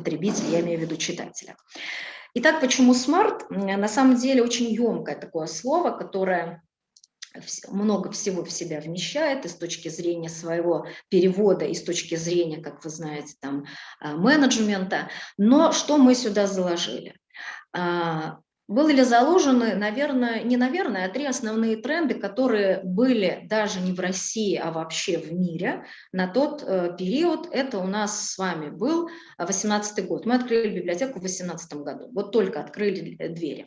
потребителя, я имею в виду читателя. Итак, почему smart? На самом деле очень емкое такое слово, которое много всего в себя вмещает и с точки зрения своего перевода, и с точки зрения, как вы знаете, там, менеджмента. Но что мы сюда заложили? Были ли заложены, наверное, не наверное, а 3 основные тренды, которые были даже не в России, а вообще в мире на тот период. Это у нас с вами был 2018 год. Мы открыли библиотеку в 2018 году. Вот только открыли двери.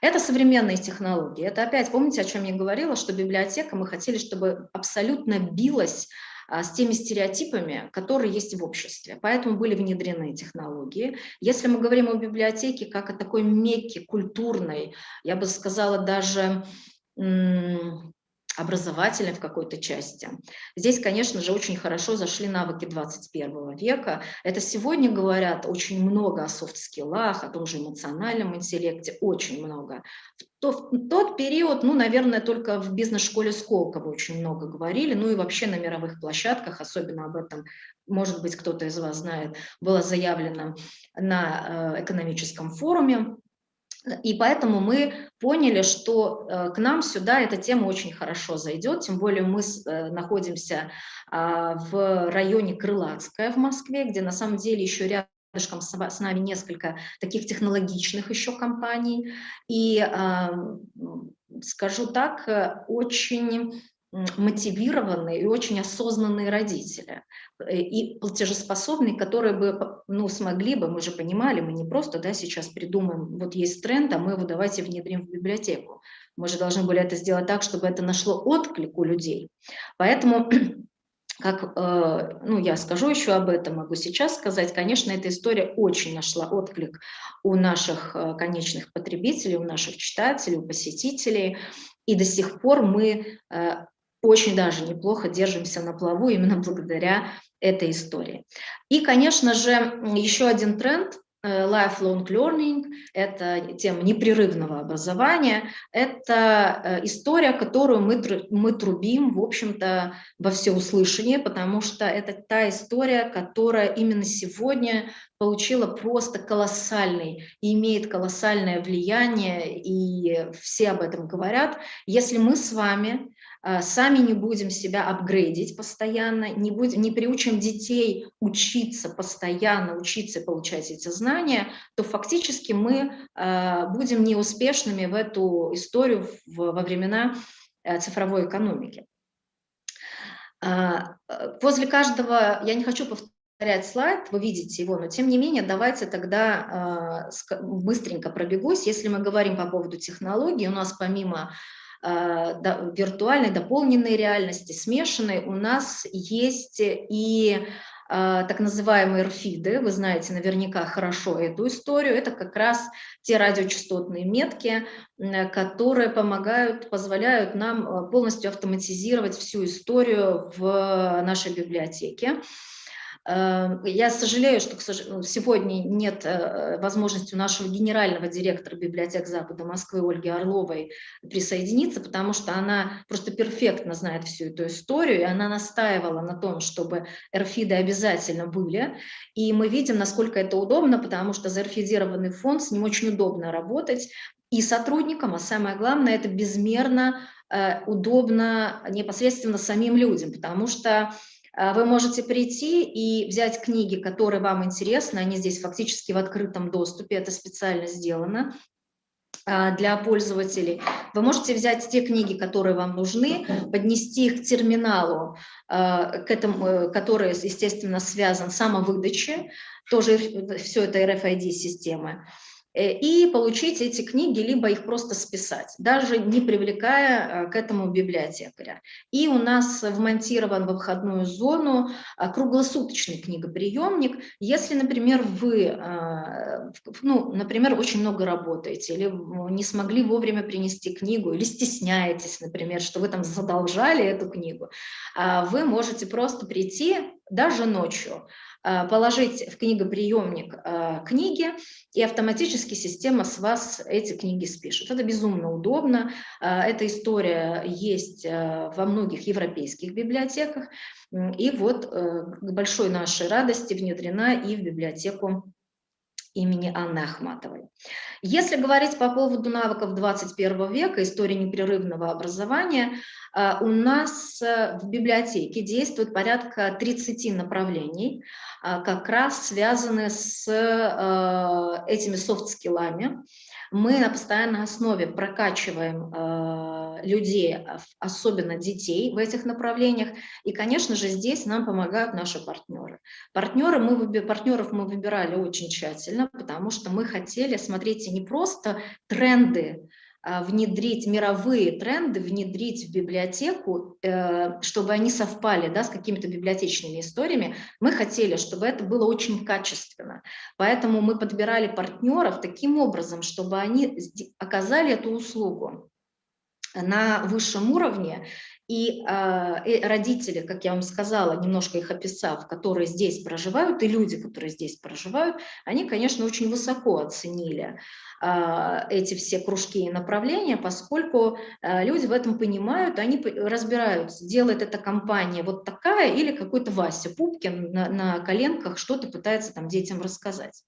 Это современные технологии. Это опять, помните, о чем я говорила, что библиотека, мы хотели, чтобы абсолютно билась с теми стереотипами, которые есть в обществе. Поэтому были внедрены технологии. Если мы говорим о библиотеке как о такой мекке культурной, я бы сказала, даже образовательной в какой-то части. Здесь, конечно же, очень хорошо зашли навыки 21 века. Это сегодня говорят очень много о софт-скиллах, о том же эмоциональном интеллекте, очень много. В тот период, ну, наверное, только в бизнес-школе Сколково очень много говорили, ну и вообще на мировых площадках, особенно об этом, может быть, кто-то из вас знает, было заявлено на экономическом форуме. И поэтому мы поняли, что к нам сюда эта тема очень хорошо зайдет, тем более мы находимся в районе Крылатская в Москве, где на самом деле еще рядышком с нами несколько таких технологичных еще компаний. И скажу так, очень мотивированные и очень осознанные родители и платежеспособные, которые бы, ну, смогли бы, мы же понимали, мы не просто, да, сейчас придумаем, вот есть тренд, а мы его давайте внедрим в библиотеку. Мы же должны были это сделать так, чтобы это нашло отклик у людей. Поэтому, как, ну, я скажу еще об этом, могу сейчас сказать, конечно, эта история очень нашла отклик у наших конечных потребителей, у наших читателей, у посетителей, и до сих пор мы очень даже неплохо держимся на плаву именно благодаря этой истории. И, конечно же, еще один тренд lifelong learning, это тема непрерывного образования, это история, которую мы трубим, в общем-то, во всеуслышание, потому что это та история, которая именно сегодня получила просто колоссальный и имеет колоссальное влияние, и все об этом говорят. Если мы с вами сами не будем себя апгрейдить постоянно, не приучим детей учиться постоянно, учиться и получать эти знания, то фактически мы будем неуспешными в эту историю во времена цифровой экономики. Возле каждого, я не хочу повторять слайд, вы видите его, но тем не менее давайте тогда быстренько пробегусь. Если мы говорим по поводу технологий, у нас помимо виртуальной, дополненной реальности, смешанной, у нас есть и так называемые РФИДы, вы знаете наверняка хорошо эту историю, это как раз те радиочастотные метки, которые позволяют нам полностью автоматизировать всю историю в нашей библиотеке. Я сожалею, что сегодня нет возможности у нашего генерального директора библиотек Запада Москвы Ольги Орловой присоединиться, потому что она просто перфектно знает всю эту историю, и она настаивала на том, чтобы РФИДы обязательно были. И мы видим, насколько это удобно, потому что зарфидированный фонд, с ним очень удобно работать и сотрудникам, а самое главное, это безмерно удобно непосредственно самим людям, потому что вы можете прийти и взять книги, которые вам интересны, они здесь фактически в открытом доступе, это специально сделано для пользователей. Вы можете взять те книги, которые вам нужны, поднести их к терминалу, к этому, который, естественно, связан с самовыдачей, тоже все это RFID-системы, и получить эти книги, либо их просто списать, даже не привлекая к этому библиотекаря. И у нас вмонтирован во входную зону круглосуточный книгоприемник. Если, например, вы, ну, например, очень много работаете, или не смогли вовремя принести книгу, или стесняетесь, например, что вы там задолжали эту книгу, вы можете просто прийти даже ночью, положить в книгоприемник книги, и автоматически система с вас эти книги спишет. Это безумно удобно. Эта история есть во многих европейских библиотеках. И вот к большой нашей радости внедрена и в библиотеку имени Анны Ахматовой. Если говорить по поводу навыков 21 века, истории непрерывного образования, у нас в библиотеке действует порядка 30 направлений, как раз связаны с этими софт-скиллами. Мы на постоянной основе прокачиваем людей, особенно детей в этих направлениях. И, конечно же, здесь нам помогают наши партнеры. Партнеров мы выбирали очень тщательно, потому что мы хотели, смотрите, не просто тренды внедрить, мировые тренды внедрить в библиотеку, чтобы они совпали, да, с какими-то библиотечными историями. Мы хотели, чтобы это было очень качественно. Поэтому мы подбирали партнеров таким образом, чтобы они оказали эту услугу на высшем уровне, и родители, как я вам сказала, немножко их описав, которые здесь проживают, и люди, которые здесь проживают, они, конечно, очень высоко оценили эти все кружки и направления, поскольку люди в этом понимают, они разбираются, делает эта компания вот такая или какой-то Вася Пупкин на коленках что-то пытается там детям рассказать.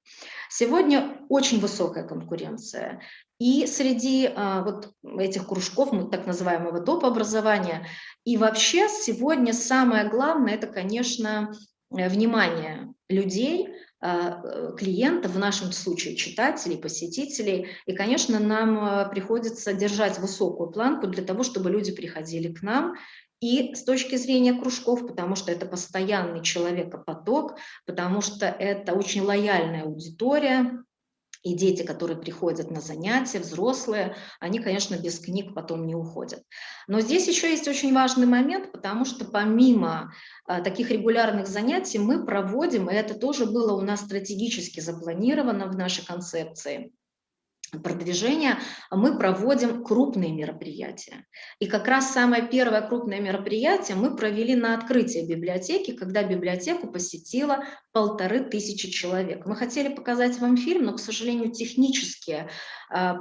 Сегодня очень высокая конкуренция. И среди вот этих кружков, так называемого топ-образования, и вообще сегодня самое главное – это, конечно, внимание людей, клиентов, в нашем случае читателей, посетителей. И, конечно, нам приходится держать высокую планку для того, чтобы люди приходили к нам. И с точки зрения кружков, потому что это постоянный человекопоток, потому что это очень лояльная аудитория, и дети, которые приходят на занятия, взрослые, они, конечно, без книг потом не уходят. Но здесь еще есть очень важный момент, потому что помимо таких регулярных занятий мы проводим, и это тоже было у нас стратегически запланировано в нашей концепции продвижения, мы проводим крупные мероприятия. И как раз самое первое крупное мероприятие мы провели на открытии библиотеки, когда библиотеку посетило 1500 человек. Мы хотели показать вам фильм, но, к сожалению, технически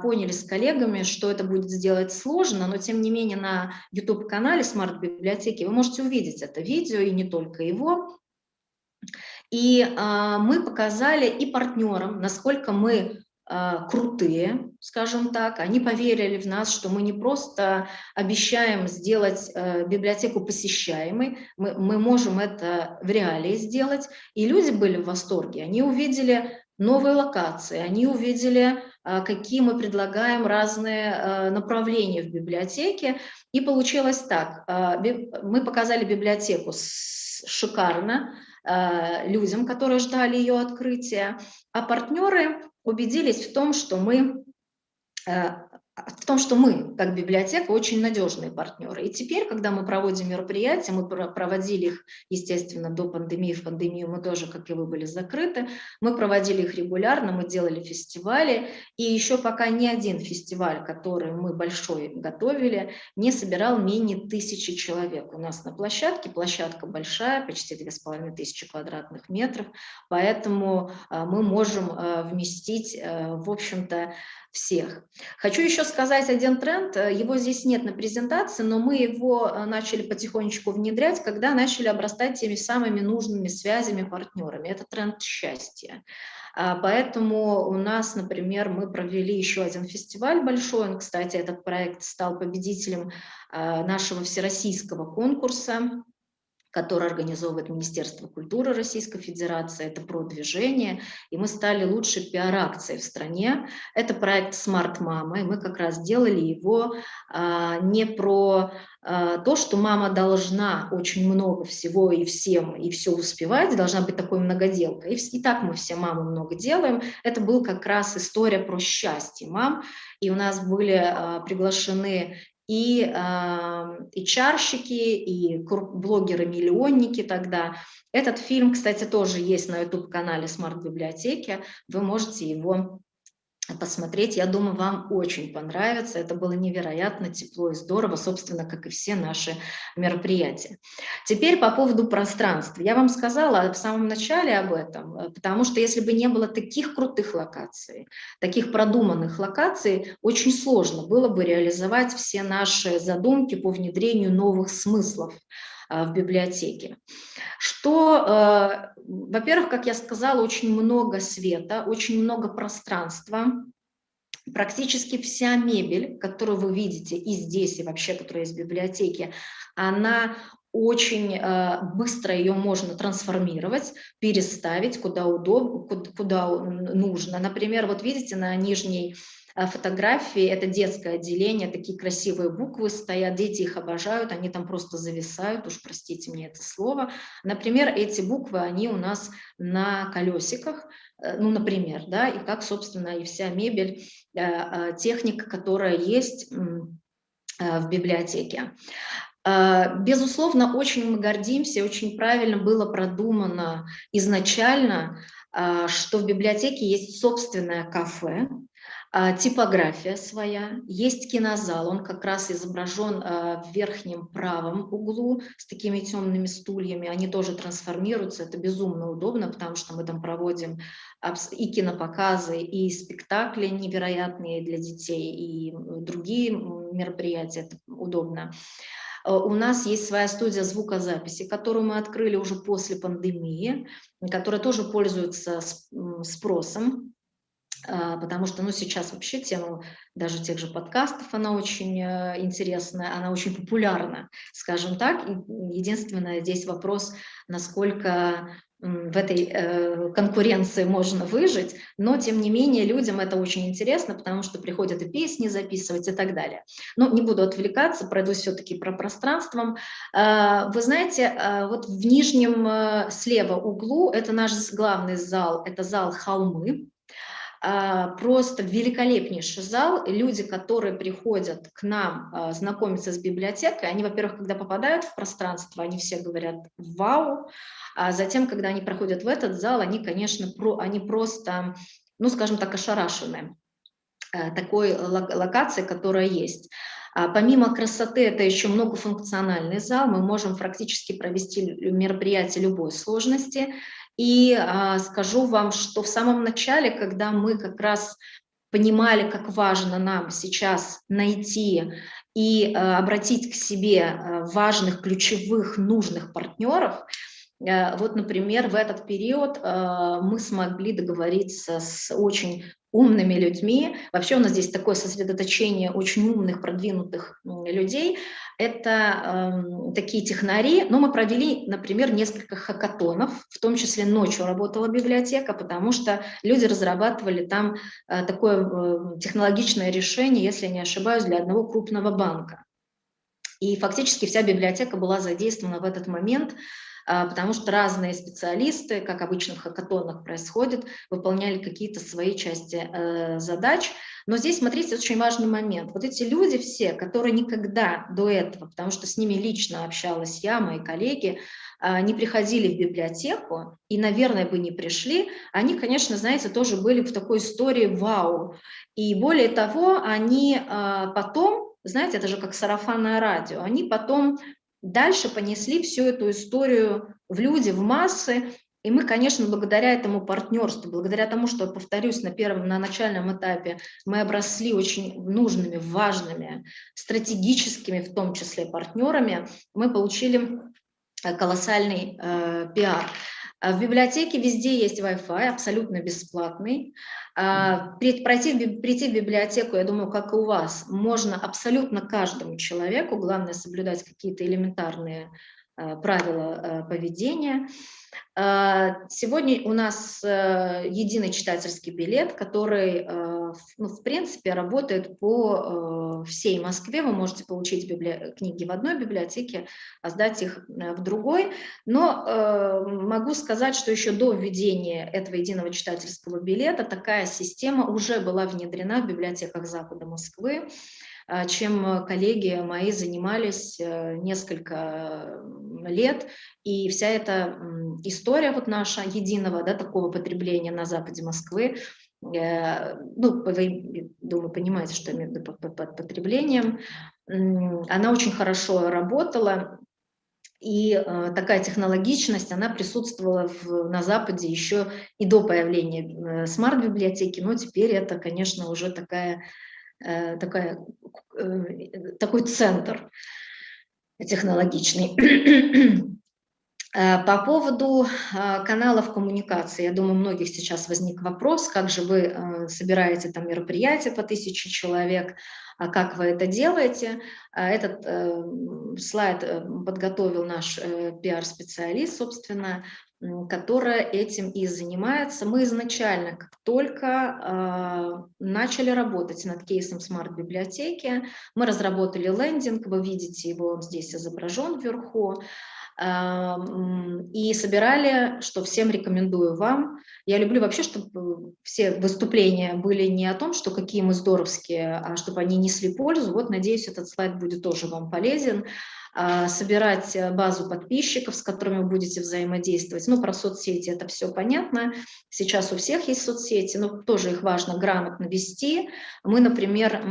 поняли с коллегами, что это будет сделать сложно, но тем не менее на YouTube-канале смарт-библиотеки вы можете увидеть это видео, и не только его. И мы показали и партнерам, насколько мы крутые, скажем так, они поверили в нас, что мы не просто обещаем сделать библиотеку посещаемой, мы можем это в реалии сделать, и люди были в восторге, они увидели новые локации, они увидели, какие мы предлагаем разные направления в библиотеке, и получилось так, мы показали библиотеку шикарно людям, которые ждали ее открытия, а партнеры убедились в том, что мы, как библиотека, очень надежные партнеры. И теперь, когда мы проводим мероприятия, мы проводили их, естественно, до пандемии, в пандемию мы тоже, как и вы, были закрыты, мы проводили их регулярно, мы делали фестивали, и еще пока ни один фестиваль, который мы большой готовили, не собирал менее 1000 человек. У нас на площадке, площадка большая, почти 2500 квадратных метров, поэтому мы можем вместить, в общем-то, всех. Хочу еще сказать один тренд, его здесь нет на презентации, но мы его начали потихонечку внедрять, когда начали обрастать теми самыми нужными связями, партнерами. Это тренд счастья. Поэтому у нас, например, мы провели еще один фестиваль большой, кстати, этот проект стал победителем нашего всероссийского конкурса, который организовывает Министерство культуры Российской Федерации, это продвижение, и мы стали лучшей пиар-акцией в стране. Это проект «Смарт Мама», и мы как раз делали его не про то, что мама должна очень много всего и всем, и все успевать, должна быть такой многоделкой. И так мы все мамы много делаем. Это был как раз история про счастье мам, и у нас были приглашены и HR-щики, и блогеры-миллионники тогда. Этот фильм, кстати, тоже есть на YouTube-канале Смарт-библиотеки, вы можете его посмотреть, я думаю, вам очень понравится, это было невероятно тепло и здорово, собственно, как и все наши мероприятия. Теперь по поводу пространства. Я вам сказала в самом начале об этом, потому что если бы не было таких крутых локаций, таких продуманных локаций, очень сложно было бы реализовать все наши задумки по внедрению новых смыслов в библиотеке. Во-первых, как я сказала, очень много света, очень много пространства. Практически вся мебель, которую вы видите и здесь, и вообще, которая есть в библиотеке, она очень быстро ее можно трансформировать, переставить куда удобно, куда нужно. Например, вот видите на нижней фотографии, это детское отделение, такие красивые буквы стоят, дети их обожают, они там просто зависают, уж простите мне это слово. Например, эти буквы, они у нас на колесиках, ну, например, да, и как, собственно, и вся мебель, техника, которая есть в библиотеке. Безусловно, очень мы гордимся, очень правильно было продумано изначально, что в библиотеке есть собственное кафе, типография своя, есть кинозал, он как раз изображен в верхнем правом углу с такими темными стульями, они тоже трансформируются, это безумно удобно, потому что мы там проводим и кинопоказы, и спектакли невероятные для детей, и другие мероприятия, это удобно. У нас есть своя студия звукозаписи, которую мы открыли уже после пандемии, которая тоже пользуется спросом, потому что, ну, сейчас вообще тема даже тех же подкастов, она очень интересная, она очень популярна, скажем так. И единственное здесь вопрос, насколько в этой конкуренции можно выжить, но, тем не менее, людям это очень интересно, потому что приходят и песни записывать и так далее. Но не буду отвлекаться, пройдусь все-таки про пространством. Вы знаете, вот в нижнем слева углу это наш главный зал, это зал «Холмы». Просто великолепнейший зал. Люди, которые приходят к нам знакомиться с библиотекой, они, во-первых, когда попадают в пространство, они все говорят «вау», а затем, когда они проходят в этот зал, они, конечно, они просто, ну, скажем так, ошарашены такой локацией, которая есть. Помимо красоты, это еще многофункциональный зал, мы можем практически провести мероприятие любой сложности. И скажу вам, что в самом начале, когда мы как раз понимали, как важно нам сейчас найти и обратить к себе важных, ключевых, нужных партнеров, вот, например, в этот период мы смогли договориться с очень умными людьми. Вообще у нас здесь такое сосредоточение очень умных, продвинутых людей. Это такие технари. Но мы провели, например, несколько хакатонов, в том числе ночью работала библиотека, потому что люди разрабатывали там такое технологичное решение, если я не ошибаюсь, для одного крупного банка. И фактически вся библиотека была задействована в этот момент, потому что разные специалисты, как обычно в хакатонах происходит, выполняли какие-то свои части задач. Но здесь, смотрите, очень важный момент. Вот эти люди все, которые никогда до этого, потому что с ними лично общалась я, мои коллеги, не приходили в библиотеку и, наверное, бы не пришли, они, конечно, знаете, тоже были в такой истории «вау». И более того, они потом, знаете, это же как сарафанное радио, они потом дальше понесли всю эту историю в люди, в массы, и мы, конечно, благодаря этому партнерству, благодаря тому, что, повторюсь, на начальном этапе мы обросли очень нужными, важными, стратегическими, в том числе, партнерами, мы получили колоссальный пиар. В библиотеке везде есть Wi-Fi, абсолютно бесплатный. Прийти в библиотеку, я думаю, как и у вас, можно абсолютно каждому человеку, главное соблюдать какие-то элементарные правила поведения. Сегодня у нас единый читательский билет, который, ну, в принципе, работает по всей Москве. Вы можете получить книги в одной библиотеке, а сдать их в другой. Но могу сказать, что еще до введения этого единого читательского билета такая система уже была внедрена в библиотеках Запада Москвы, чем коллеги мои занимались несколько лет. И вся эта история вот наша единого, да, такого потребления на западе Москвы, ну, вы, думаю, понимаете, что я имею в виду под потреблением, она очень хорошо работала. И такая технологичность, она присутствовала на Западе еще и до появления смарт-библиотеки, но теперь это, конечно, уже такой центр. технологичный. По поводу каналов коммуникации, я думаю, у многих сейчас возник вопрос, как же вы собираете там мероприятия по 1000 человек, как вы это делаете. Этот слайд подготовил наш пиар-специалист, собственно, которая этим и занимается. Мы изначально, как только начали работать над кейсом смарт-библиотеки, мы разработали лендинг, вы видите его, он здесь изображен вверху, и собирали, что всем рекомендую вам. Я люблю вообще, чтобы все выступления были не о том, что какие мы здоровские, а чтобы они несли пользу. Вот, надеюсь, этот слайд будет тоже вам полезен. Собирать базу подписчиков, с которыми вы будете взаимодействовать. Ну, про соцсети это все понятно. Сейчас у всех есть соцсети, но тоже их важно грамотно вести. Мы, например,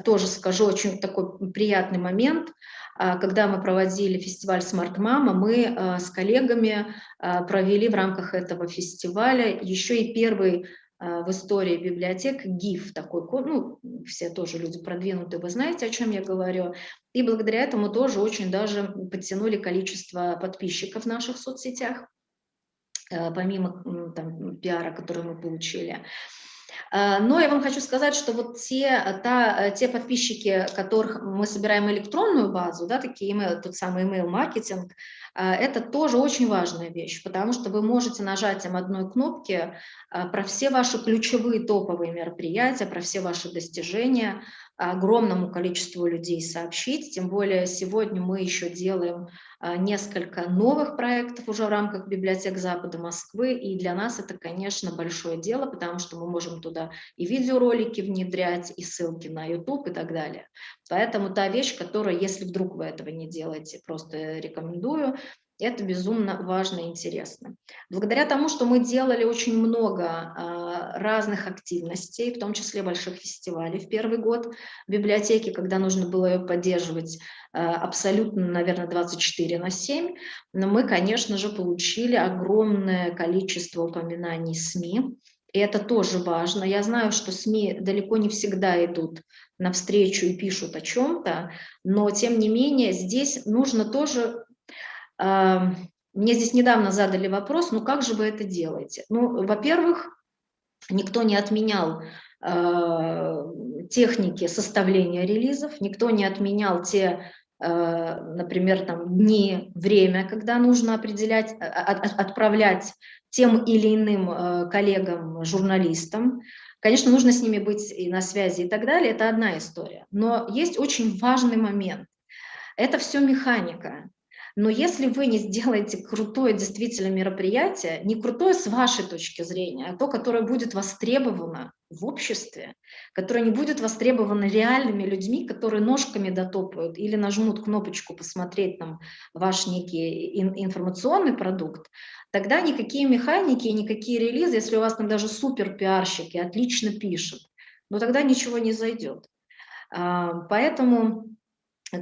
тоже скажу, очень такой приятный момент. Когда мы проводили фестиваль Smart Mama, мы с коллегами провели в рамках этого фестиваля еще и первый в истории библиотек GIF, такой, ну, все тоже люди продвинутые, вы знаете, о чем я говорю. И благодаря этому тоже очень даже подтянули количество подписчиков в наших соцсетях, помимо там, пиара, который мы получили. Но я вам хочу сказать, что вот те подписчики, которых мы собираем электронную базу, да, такие тот самый email-маркетинг, это тоже очень важная вещь, потому что вы можете нажатием одной кнопки про все ваши ключевые топовые мероприятия, про все ваши достижения огромному количеству людей сообщить. Тем более сегодня мы еще делаем несколько новых проектов уже в рамках библиотек Запада Москвы, и для нас это, конечно, большое дело, потому что мы можем туда и видеоролики внедрять, и ссылки на YouTube и так далее. Поэтому та вещь, которая, если вдруг вы этого не делаете, просто рекомендую, это безумно важно и интересно. Благодаря тому, что мы делали очень много разных активностей, в том числе больших фестивалей в первый год в библиотеке, когда нужно было ее поддерживать абсолютно, наверное, 24/7, но мы, конечно же, получили огромное количество упоминаний СМИ, и это тоже важно. Я знаю, что СМИ далеко не всегда идут навстречу и пишут о чем-то, но, тем не менее, здесь нужно тоже... Мне здесь недавно задали вопрос, ну как же вы это делаете? Ну, во-первых, никто не отменял техники составления релизов, никто не отменял те, например, там, дни, время, когда нужно определять, отправлять тем или иным коллегам, журналистам. Конечно, нужно с ними быть и на связи и так далее, это одна история. Но есть очень важный момент. Это все механика. Но если вы не сделаете крутое действительно мероприятие, не крутое с вашей точки зрения, а то, которое будет востребовано в обществе, которое не будет востребовано реальными людьми, которые ножками дотопают или нажмут кнопочку посмотреть там ваш некий информационный продукт, тогда никакие механики и никакие релизы, если у вас там даже супер пиарщики отлично пишут, но тогда ничего не зайдет. Поэтому...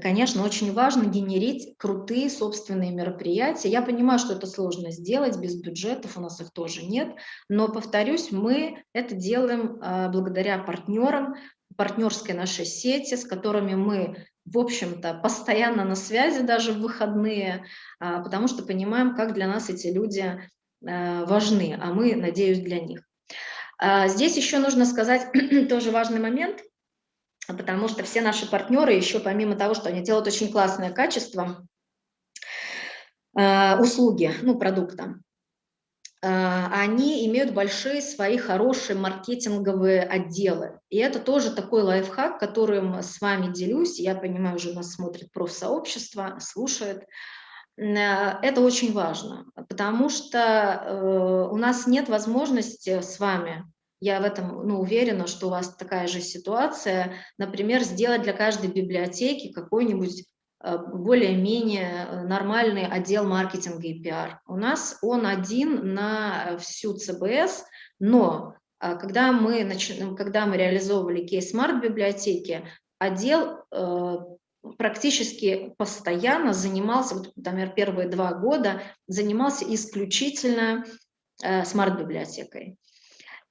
Конечно, очень важно генерить крутые собственные мероприятия. Я понимаю, что это сложно сделать без бюджетов, у нас их тоже нет, но, повторюсь, мы это делаем благодаря партнерам, партнерской нашей сети, с которыми мы, в общем-то, постоянно на связи даже в выходные, потому что понимаем, как для нас эти люди важны, а мы, надеюсь, для них. Здесь еще нужно сказать тоже важный момент, потому что все наши партнеры, еще помимо того, что они делают очень классное качество услуги, ну, продукта, они имеют большие свои хорошие маркетинговые отделы. И это тоже такой лайфхак, которым с вами делюсь. Я понимаю, уже нас смотрит профсообщество, слушает. Это очень важно, потому что у нас нет возможности с вами, я в этом уверена, что у вас такая же ситуация, например, сделать для каждой библиотеки какой-нибудь более-менее нормальный отдел маркетинга и пиар. У нас он один на всю ЦБС, но когда мы реализовывали кейс смарт-библиотеки, отдел практически постоянно занимался, вот, например, первые 2 года занимался исключительно смарт-библиотекой.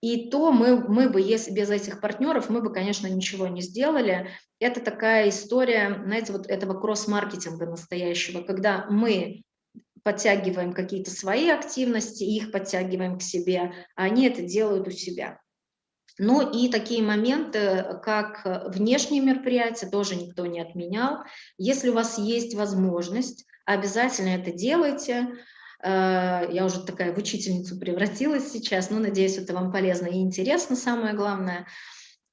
И то мы бы, если без этих партнеров, мы бы, конечно, ничего не сделали. Это такая история, знаете, вот этого кросс-маркетинга настоящего, когда мы подтягиваем какие-то свои активности, их подтягиваем к себе, а они это делают у себя. Ну и такие моменты, как внешние мероприятия, тоже никто не отменял. Если у вас есть возможность, обязательно это делайте. Я уже такая в учительницу превратилась сейчас, но надеюсь, это вам полезно и интересно, самое главное.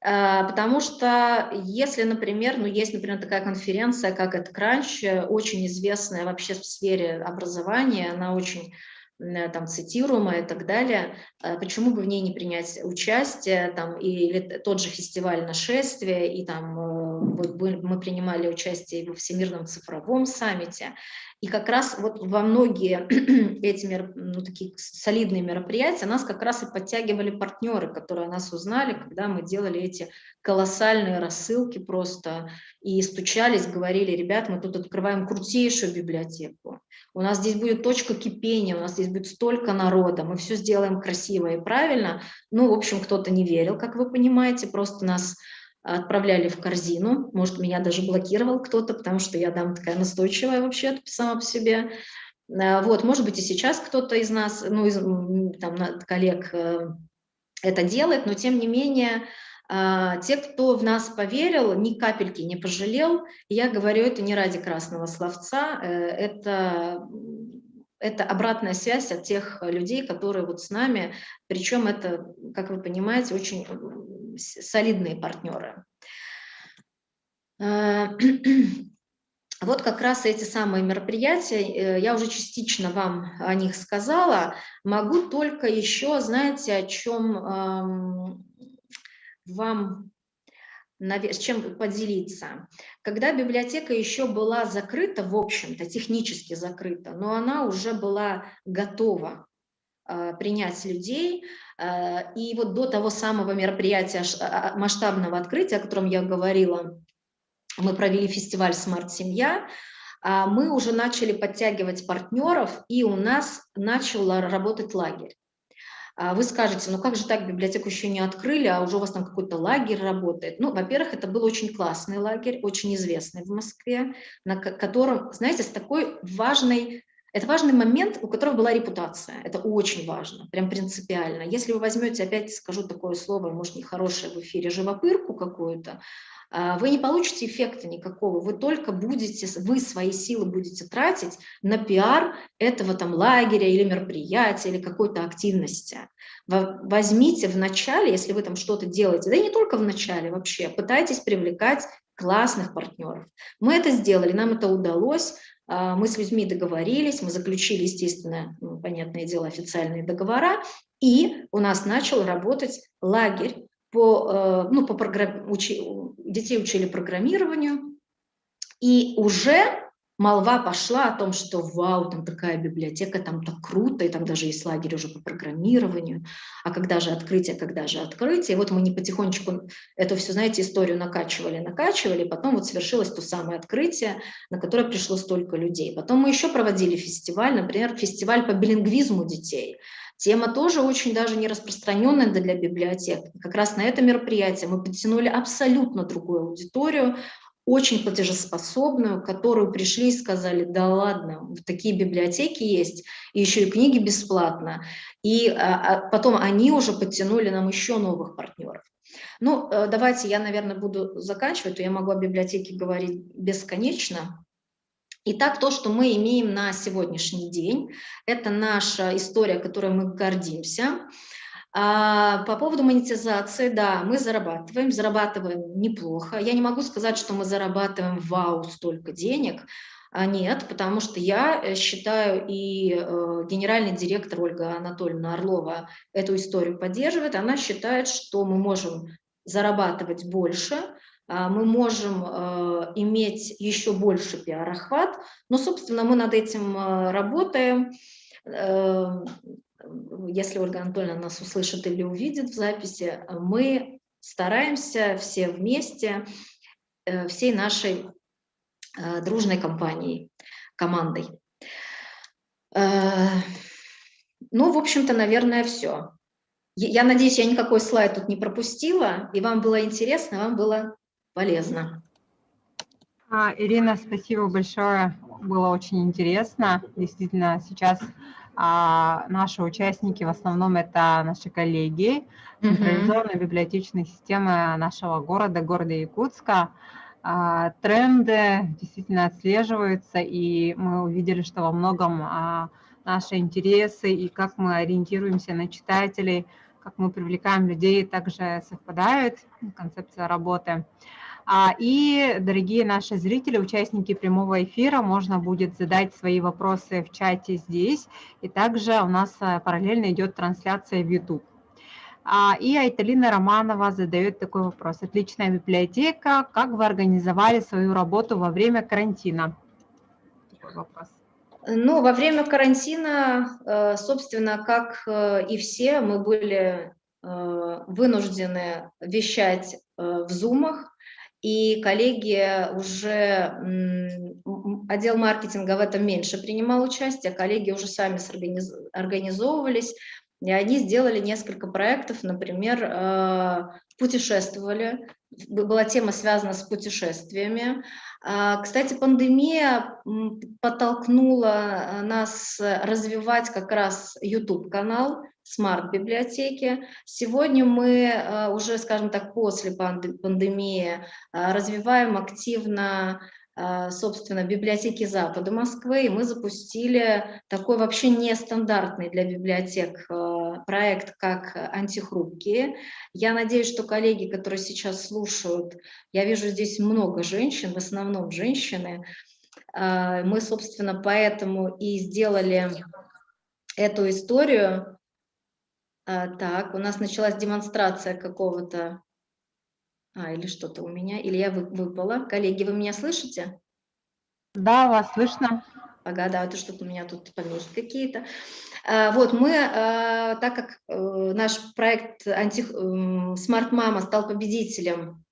Потому что если, например, ну есть, например, такая конференция, как TechCrunch, очень известная вообще в сфере образования, она очень там цитируемая и так далее, почему бы в ней не принять участие, там, или тот же фестиваль нашествия, и там мы принимали участие и во Всемирном цифровом саммите, и как раз вот во многие эти ну, такие солидные мероприятия нас как раз и подтягивали партнеры, которые нас узнали, когда мы делали эти колоссальные рассылки просто и стучались, говорили: ребят, мы тут открываем крутейшую библиотеку, у нас здесь будет точка кипения, у нас здесь будет столько народа, мы все сделаем красиво и правильно. Ну, в общем, кто-то не верил, как вы понимаете, просто нас отправляли в корзину, может, меня даже блокировал кто-то, потому что я дама такая настойчивая вообще сама по себе. Вот, может быть, и сейчас кто-то из нас, ну, из там, коллег это делает, но тем не менее те, кто в нас поверил, ни капельки не пожалел. И я говорю это не ради красного словца, это обратная связь от тех людей, которые вот с нами, причем это, как вы понимаете, очень солидные партнеры. Вот как раз эти самые мероприятия, я уже частично вам о них сказала, могу только еще, знаете, о чем вам, с чем поделиться. Когда библиотека еще была закрыта, в общем-то, технически закрыта, но она уже была готова принять людей, и вот до того самого мероприятия масштабного открытия, о котором я говорила, мы провели фестиваль «Смарт-семья», мы уже начали подтягивать партнеров, и у нас начал работать лагерь. Вы скажете, ну как же так, библиотеку еще не открыли, а уже у вас там какой-то лагерь работает. Ну, во-первых, это был очень классный лагерь, очень известный в Москве, на котором, знаете, с такой важной... Это важный момент, у которого была репутация. Это очень важно, прям принципиально. Если вы возьмете, опять скажу такое слово, может, нехорошее в эфире, живопырку какую-то, вы не получите эффекта никакого, вы только будете, вы свои силы будете тратить на пиар этого там лагеря или мероприятия или какой-то активности. Возьмите в начале, если вы там что-то делаете, да и не только в начале вообще, пытайтесь привлекать классных партнеров. Мы это сделали, нам это удалось, мы с людьми договорились, мы заключили, естественно, понятное дело, официальные договора, и у нас начал работать лагерь детей учили программированию, и уже молва пошла о том, что вау, там такая библиотека, там так круто, и там даже есть лагерь уже по программированию, а когда же открытие, когда же открытие. И вот мы не потихонечку эту всю, знаете, историю накачивали, потом вот свершилось то самое открытие, на которое пришло столько людей. Потом мы еще проводили фестиваль, например, фестиваль по билингвизму детей. Тема тоже очень даже не распространенная для библиотек. Как раз на это мероприятие мы подтянули абсолютно другую аудиторию, очень платежеспособную, которую пришли и сказали: да ладно, такие библиотеки есть, и еще и книги бесплатно. И потом они уже подтянули нам еще новых партнеров. Ну, давайте я, наверное, буду заканчивать, то я могу о библиотеке говорить бесконечно. Итак, то, что мы имеем на сегодняшний день, это наша история, которой мы гордимся. По поводу монетизации, да, мы зарабатываем неплохо. Я не могу сказать, что мы зарабатываем вау, столько денег. Нет, потому что я считаю, и генеральный директор Ольга Анатольевна Орлова эту историю поддерживает. Она считает, что мы можем зарабатывать больше, мы можем иметь еще больше пиар-охват, но, собственно, мы над этим работаем. Если Ольга Анатольевна нас услышит или увидит в записи, мы стараемся все вместе, всей нашей дружной компанией, командой. Ну, в общем-то, наверное, все. Я надеюсь, я никакой слайд тут не пропустила, и вам было интересно, вам было полезно. Ирина, спасибо большое, было очень интересно. Действительно, сейчас наши участники в основном это наши коллеги централизованной библиотечной системы нашего города Якутска. Тренды действительно отслеживаются, и мы увидели, что во многом наши интересы и как мы ориентируемся на читателей, как мы привлекаем людей, также совпадают, концепция работы. И, дорогие наши зрители, участники прямого эфира, можно будет задать свои вопросы в чате здесь, и также у нас параллельно идет трансляция в YouTube. И Айталина Романова задает такой вопрос. Отличная библиотека, как вы организовали свою работу во время карантина? Такой вопрос. Ну, во время карантина, собственно, как и все, мы были вынуждены вещать в зумах, и коллеги уже, отдел маркетинга в этом меньше принимал участие, коллеги уже сами организовывались, и они сделали несколько проектов, например, путешествовали, была тема связана с путешествиями. Кстати, пандемия подтолкнула нас развивать как раз YouTube-канал смарт-библиотеки. Сегодня мы уже, скажем так, после пандемии развиваем активно, собственно, библиотеки Запада Москвы, и мы запустили такой вообще нестандартный для библиотек проект, как «Антихрупкие». Я надеюсь, что коллеги, которые сейчас слушают, я вижу здесь много женщин, в основном женщины, мы, собственно, поэтому и сделали эту историю. Так, у нас началась демонстрация какого-то... или что-то у меня, или я выпала. Коллеги, вы меня слышите? Да, вас слышно. Ага, да, это что-то у меня тут помехи какие-то. Вот мы, так как наш проект «Смарт Мама» стал победителем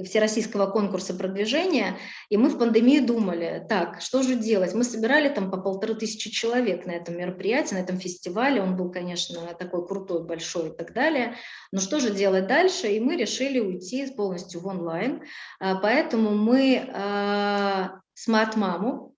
всероссийского конкурса продвижения, и мы в пандемии думали, так, что же делать? Мы собирали там по 1500 человек на этом мероприятии, на этом фестивале, он был, конечно, такой крутой, большой и так далее, но что же делать дальше? И мы решили уйти полностью в онлайн, поэтому мы смарт-маму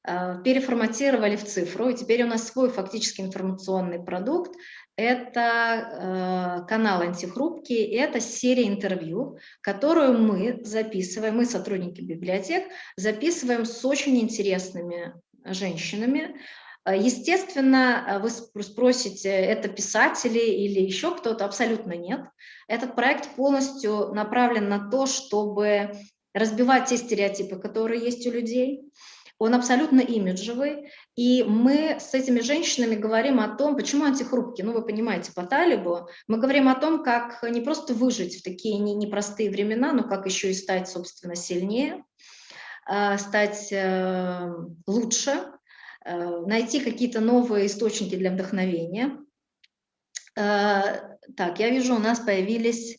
переформатировали в цифру, и теперь у нас свой фактически информационный продукт. Это канал «Антихрупкие», это серия интервью, которую мы записываем, мы, сотрудники библиотек, записываем с очень интересными женщинами. Естественно, вы спросите, это писатели или еще кто-то? Абсолютно нет. Этот проект полностью направлен на то, чтобы разбивать те стереотипы, которые есть у людей. Он абсолютно имиджевый, и мы с этими женщинами говорим о том, почему антихрупкие, ну вы понимаете, по Талибу, мы говорим о том, как не просто выжить в такие непростые времена, но как еще и стать, собственно, сильнее, стать лучше, найти какие-то новые источники для вдохновения. Так, я вижу, у нас появились...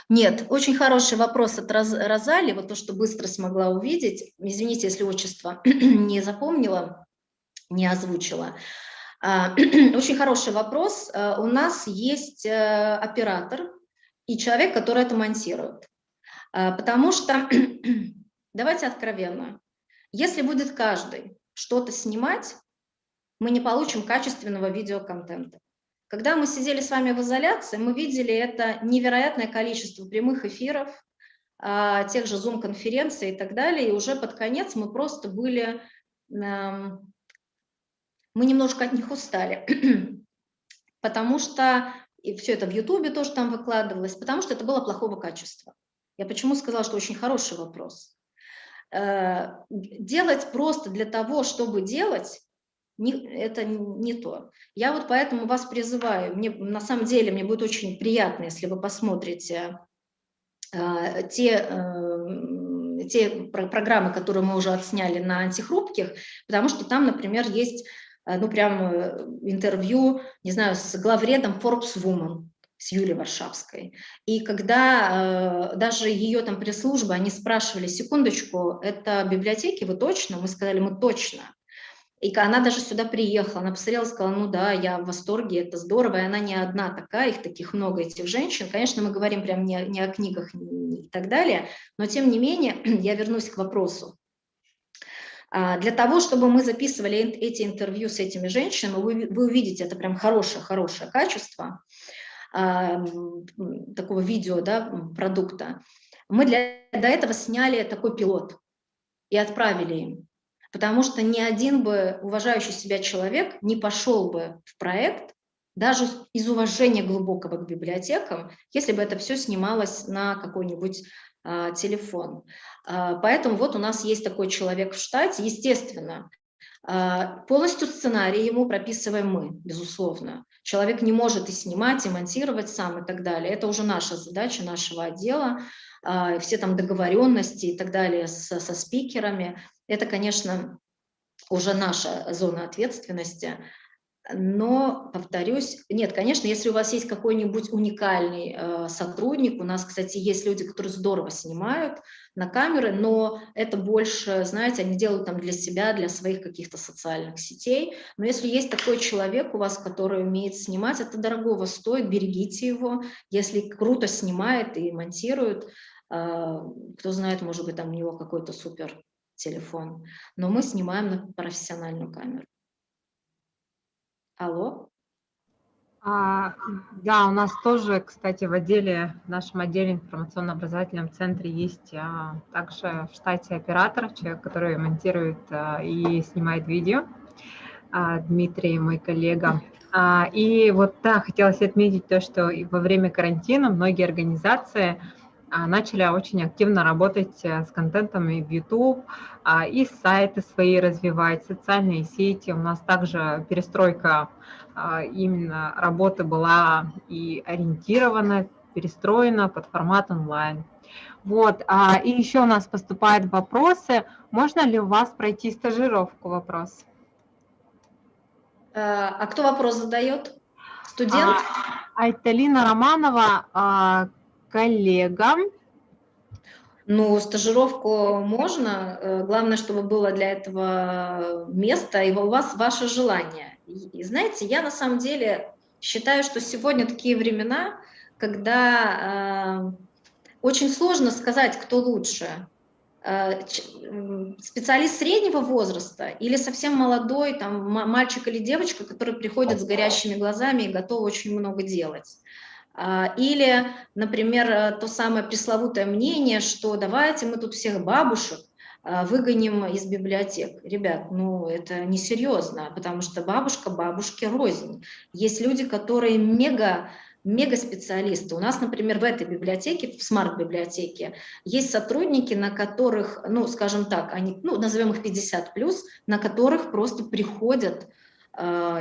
Нет, очень хороший вопрос от Розали, вот то, что быстро смогла увидеть. Извините, если отчество не запомнила, не озвучила. Очень хороший вопрос. У нас есть оператор и человек, который это монтирует. Потому что, давайте откровенно, если будет каждый что-то снимать, мы не получим качественного видеоконтента. Когда мы сидели с вами в изоляции, мы видели это невероятное количество прямых эфиров, тех же Zoom-конференций и так далее, и уже под конец мы просто были, мы немножко от них устали, потому что, и все это в Ютубе тоже там выкладывалось, потому что это было плохого качества. Я почему сказала, что очень хороший вопрос. Делать просто для того, чтобы делать, это не то. Я вот поэтому вас призываю, на самом деле мне будет очень приятно, если вы посмотрите те программы, которые мы уже отсняли на антихрупких, потому что там, например, есть, ну, прям интервью, не знаю, с главредом Forbes Woman, с Юлией Варшавской. И когда даже ее там пресс-служба, они спрашивали, секундочку, это библиотеки, вы точно? Мы сказали, мы точно. И она даже сюда приехала, она посмотрела, сказала, ну да, я в восторге, это здорово, и она не одна такая, их таких много, этих женщин. Конечно, мы говорим прям не о книгах и так далее, но тем не менее, я вернусь к вопросу. Для того, чтобы мы записывали эти интервью с этими женщинами, вы увидите, это прям хорошее качество такого видео, да, продукта. Мы до этого сняли такой пилот и отправили им. Потому что ни один бы уважающий себя человек не пошел бы в проект, даже из уважения глубокого к библиотекам, если бы это все снималось на какой-нибудь телефон. Поэтому вот у нас есть такой человек в штате, естественно, полностью сценарий ему прописываем мы, безусловно. Человек не может и снимать, и монтировать сам, и так далее. Это уже наша задача, нашего отдела. Все там договоренности и так далее со спикерами. Это, конечно, уже наша зона ответственности. Но, повторюсь, нет, конечно, если у вас есть какой-нибудь уникальный сотрудник, у нас, кстати, есть люди, которые здорово снимают на камеры, но это больше, знаете, они делают там для себя, для своих каких-то социальных сетей. Но если есть такой человек у вас, который умеет снимать, это дорогого стоит, берегите его. Если круто снимает и монтирует, кто знает, может быть, там у него какой-то супер телефон. Но мы снимаем на профессиональную камеру. Алло? Да, у нас тоже, кстати, в нашем отделе информационно-образовательном центре есть также в штате оператор, человек, который монтирует и снимает видео, Дмитрий, мой коллега. И вот, да, хотелось отметить то, что во время карантина многие организации начали очень активно работать с контентом и в YouTube, и сайты свои развивать, социальные сети. У нас также перестройка именно работы была и ориентирована, перестроена под формат онлайн. Вот, и еще у нас поступают вопросы. Можно ли у вас пройти стажировку? Вопрос. А кто вопрос задает? Студент? Айталина Романова, коллега. Ну, стажировку можно, главное, чтобы было для этого место, и у вас ваше желание. И знаете, я на самом деле считаю, что сегодня такие времена, когда очень сложно сказать, кто лучше. Специалист среднего возраста или совсем молодой там, мальчик или девочка, который приходит с горящими глазами и готов очень много делать. Или, например, то самое пресловутое мнение, что давайте мы тут всех бабушек выгоним из библиотек. Ребят, ну это несерьезно, потому что бабушка бабушке рознь. Есть люди, которые мега-специалисты. У нас, например, в этой библиотеке, в смарт-библиотеке, есть сотрудники, на которых, ну, скажем так, они, ну, назовем их 50+, на которых просто приходят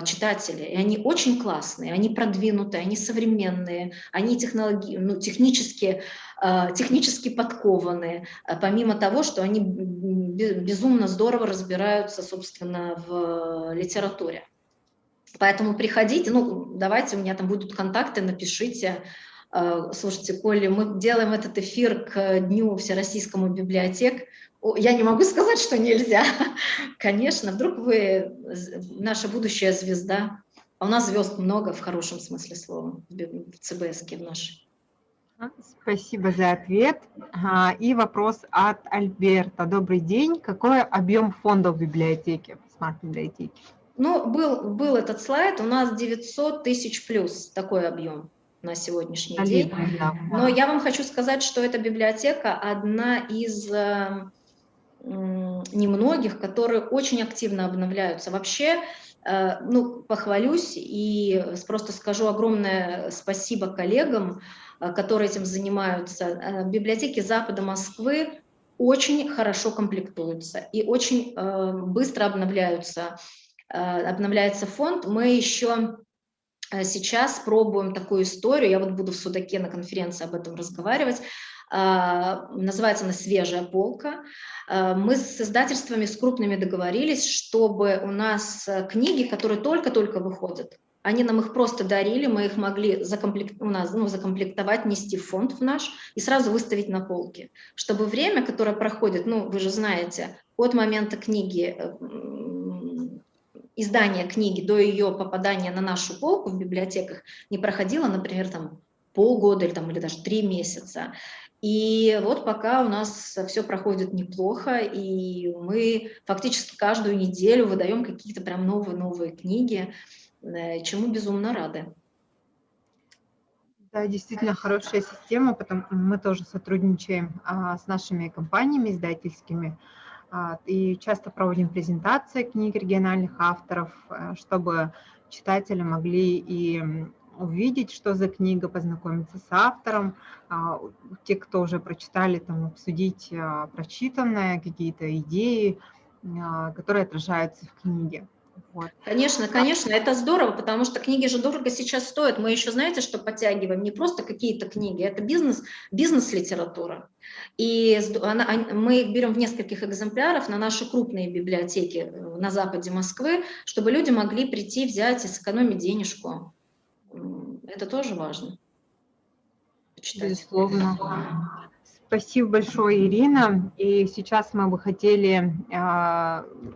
читатели, и они очень классные, они продвинутые, они современные, они технически подкованные, помимо того, что они безумно здорово разбираются, собственно, в литературе. Поэтому приходите, ну, давайте, у меня там будут контакты, напишите. Слушайте, Коля, мы делаем этот эфир к Дню Всероссийскому библиотек. Я не могу сказать, что нельзя. Конечно, вдруг вы наша будущая звезда. А у нас звезд много в хорошем смысле слова, в ЦБСке в нашей. Спасибо за ответ. И вопрос от Альберта. Добрый день. Какой объем фондов в библиотеке, в смарт-библиотеке? Ну, был этот слайд, у нас 900 тысяч плюс такой объем на сегодняшний день. Да. Но я вам хочу сказать, что эта библиотека одна из немногих, которые очень активно обновляются. Вообще, ну, похвалюсь и просто скажу огромное спасибо коллегам, которые этим занимаются. Библиотеки Запада Москвы очень хорошо комплектуются и очень быстро обновляется фонд. Мы еще сейчас пробуем такую историю, я вот буду в Судаке на конференции об этом разговаривать, называется она «Свежая полка». Мы с издательствами, с крупными договорились, чтобы у нас книги, которые только-только выходят, они нам их просто дарили, мы их могли закомплектовать, нести в фонд в наш и сразу выставить на полке, чтобы время, которое проходит, ну, вы же знаете, от момента книги издания книги до ее попадания на нашу полку в библиотеках не проходило, например, там полгода или даже 3 месяца. И вот пока у нас все проходит неплохо, и мы фактически каждую неделю выдаем какие-то прям новые книги, чему безумно рады. Да, действительно хорошая система, потому мы тоже сотрудничаем с нашими компаниями издательскими, и часто проводим презентации книг региональных авторов, чтобы читатели могли и увидеть, что за книга, познакомиться с автором, те, кто уже прочитали, там, обсудить прочитанное, какие-то идеи, которые отражаются в книге. Вот. Конечно, конечно, это здорово, потому что книги же дорого сейчас стоят. Мы еще, знаете, что подтягиваем? Не просто какие-то книги, это бизнес-литература. И мы их берем в нескольких экземплярах на наши крупные библиотеки на западе Москвы, чтобы люди могли прийти, взять и сэкономить денежку. Это тоже важно. Почитать. Безусловно. Спасибо большое, Ирина. И сейчас мы бы хотели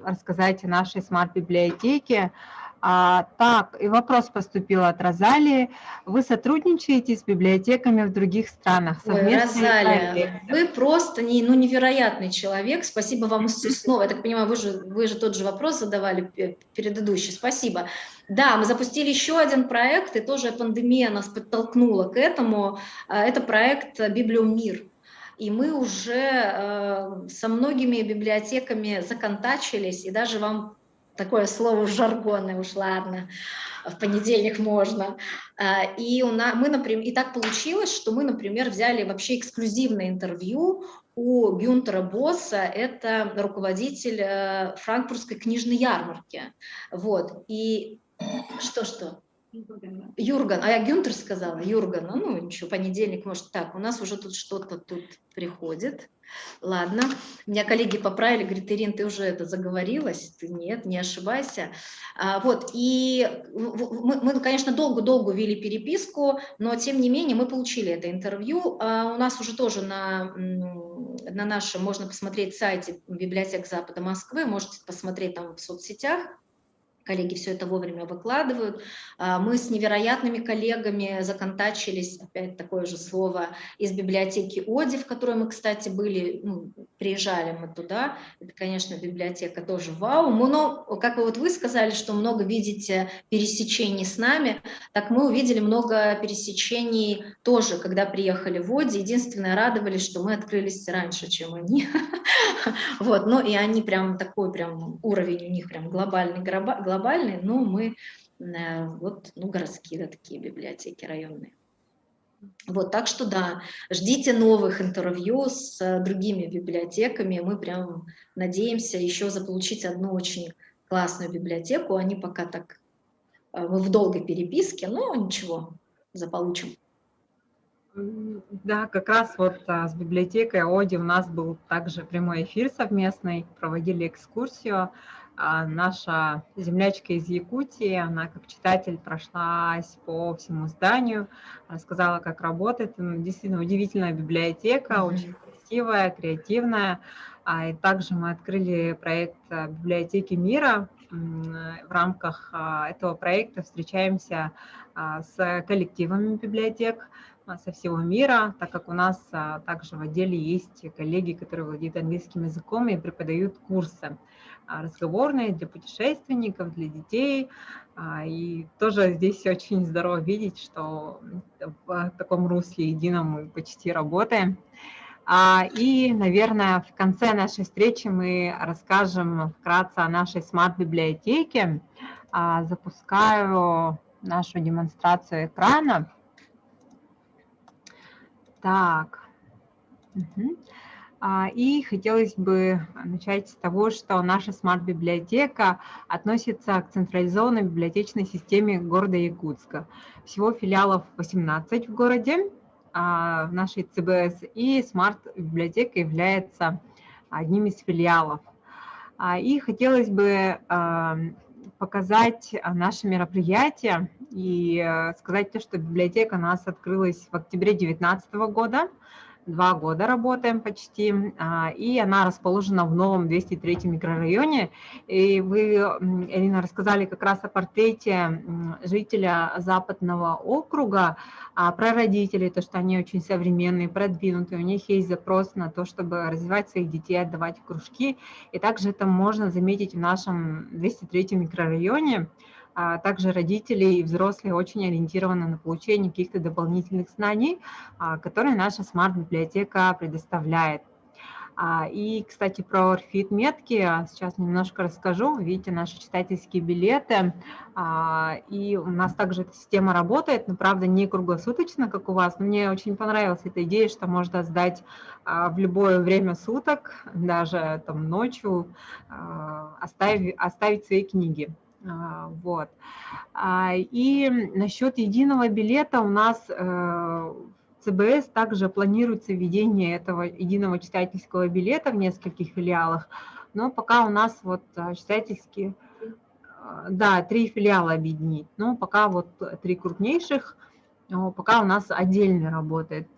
рассказать о нашей смарт-библиотеке. Так, и вопрос поступил от Розалии. Вы сотрудничаете с библиотеками в других странах? Ой, Розалия, вы просто невероятный человек. Спасибо вам снова. Я так понимаю, вы же тот же вопрос задавали предыдущий. Спасибо. Да, мы запустили еще один проект, и тоже пандемия нас подтолкнула к этому. Это проект «Библиум Мир». И мы уже со многими библиотеками законтачились, и даже вам такое слово жаргонное, уж ладно, в понедельник можно. И например, и так получилось, что мы, например, взяли вообще эксклюзивное интервью у Гюнтера Босса, это руководитель франкфуртской книжной ярмарки. Вот, и что? Юрган, я Гюнтер сказала, Юрган, ну ничего, понедельник, может так, у нас уже тут что-то тут приходит. Ладно, меня коллеги поправили, говорит, Ирин, ты уже это заговорилась? Ты нет, не ошибайся. Вот, и мы, конечно, долго вели переписку, но тем не менее мы получили это интервью. У нас уже тоже на нашем, можно посмотреть сайте библиотек Запада Москвы, можете посмотреть там в соцсетях. Коллеги все это вовремя выкладывают. Мы с невероятными коллегами законтачились, опять такое же слово, из библиотеки Оди, в которой мы, кстати, были, приезжали мы туда. Это, конечно, библиотека тоже вау. Но, как вы сказали, что много видите пересечений с нами, так мы увидели много пересечений тоже, когда приехали в Оди. Единственное, радовались, что мы открылись раньше, чем они. Вот, ну и они прям такой уровень у них прям глобальный, но мы городские, да, такие библиотеки районные. Вот, так что да, ждите новых интервью с другими библиотеками. Мы прям надеемся еще заполучить одну очень классную библиотеку. Они пока так, мы в долгой переписке, но ничего, заполучим. Да, как раз вот с библиотекой Оди у нас был также прямой эфир совместный, проводили экскурсию. Наша землячка из Якутии, она как читатель прошлась по всему зданию, рассказала, как работает. Действительно удивительная библиотека, очень красивая, креативная. И также мы открыли проект «Библиотеки мира». В рамках этого проекта встречаемся с коллективами библиотек со всего мира, так как у нас также в отделе есть коллеги, которые владеют английским языком и преподают курсы разговорные для путешественников, для детей. И тоже здесь очень здорово видеть, что в таком русле едином мы почти работаем. И, наверное, в конце нашей встречи мы расскажем вкратце о нашей смарт-библиотеке. Запускаю нашу демонстрацию экрана. Так, и хотелось бы начать с того, что наша смарт-библиотека относится к централизованной библиотечной системе города Якутска. Всего филиалов 18 в городе, в нашей ЦБС, и смарт-библиотека является одним из филиалов. И хотелось бы показать наше мероприятие и сказать то, что библиотека у нас открылась в октябре 2019 года. 2 года работаем почти, и она расположена в новом 203 микрорайоне. И вы, Ирина, рассказали как раз о портрете жителя Западного округа, про родителей, то, что они очень современные, продвинутые, у них есть запрос на то, чтобы развивать своих детей, отдавать в кружки. И также это можно заметить в нашем 203 микрорайоне. Также родители и взрослые очень ориентированы на получение каких-то дополнительных знаний, которые наша смарт-библиотека предоставляет. И, кстати, про орфит-метки сейчас немножко расскажу. Вы видите наши читательские билеты, и у нас также эта система работает, но, правда, не круглосуточно, как у вас. Но мне очень понравилась эта идея, что можно сдать в любое время суток, даже там ночью, оставить свои книги. Вот. И насчет единого билета у нас ЦБС также планируется введение этого единого читательского билета в нескольких филиалах, но пока у нас вот читательские, да, 3 филиала объединить, но пока вот 3 крупнейших, пока у нас отдельно работает.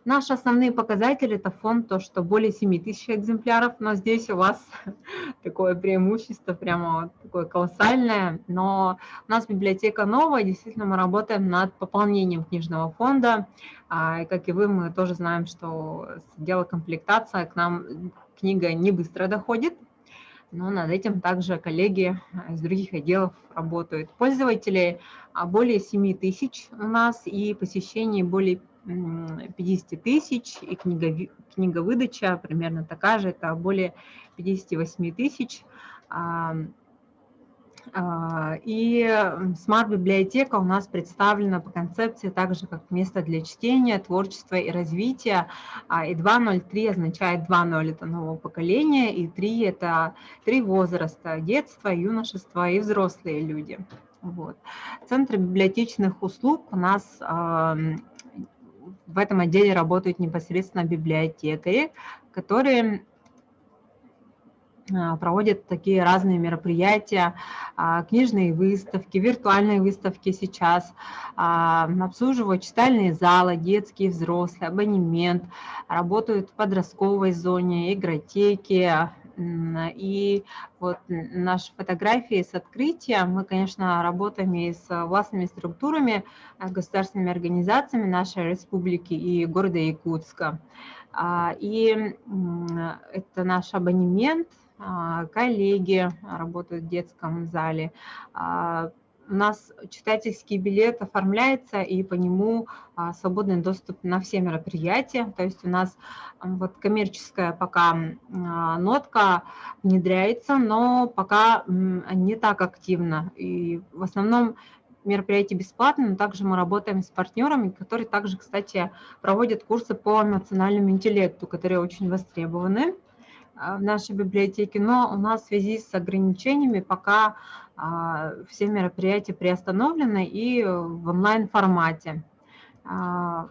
Наши основные показатели – это фонд, то, что более 7000 экземпляров, но здесь у вас такое преимущество, прямо вот такое колоссальное. Но у нас библиотека новая, действительно мы работаем над пополнением книжного фонда. И, как и вы, мы тоже знаем, что с отдела комплектации к нам книга не быстро доходит, но над этим также коллеги из других отделов работают. Пользователей более 7000 у нас, и посещений более 50 тысяч, и книговыдача примерно такая же, это более 58 тысяч. И смарт-библиотека у нас представлена по концепции также как место для чтения, творчества и развития. И 2.0.3 означает 2.0 – это нового поколения, и 3 – это 3 возраста – детство, юношество и взрослые люди. Вот. Центры библиотечных услуг у нас в этом отделе работают непосредственно библиотекари, которые проводят такие разные мероприятия, книжные выставки, виртуальные выставки сейчас, обслуживают читальные залы, детские, взрослые, абонемент, работают в подростковой зоне, игротеки. И вот наши фотографии с открытия, мы, конечно, работаем и с властными структурами, государственными организациями нашей республики и города Якутска. И это наш абонемент, коллеги работают в детском зале. У нас читательский билет оформляется, и по нему свободный доступ на все мероприятия. То есть у нас вот коммерческая пока нотка внедряется, но пока не так активно. И в основном мероприятия бесплатные, но также мы работаем с партнерами, которые также, кстати, проводят курсы по эмоциональному интеллекту, которые очень востребованы в нашей библиотеке, но у нас в связи с ограничениями пока все мероприятия приостановлены и в онлайн-формате. В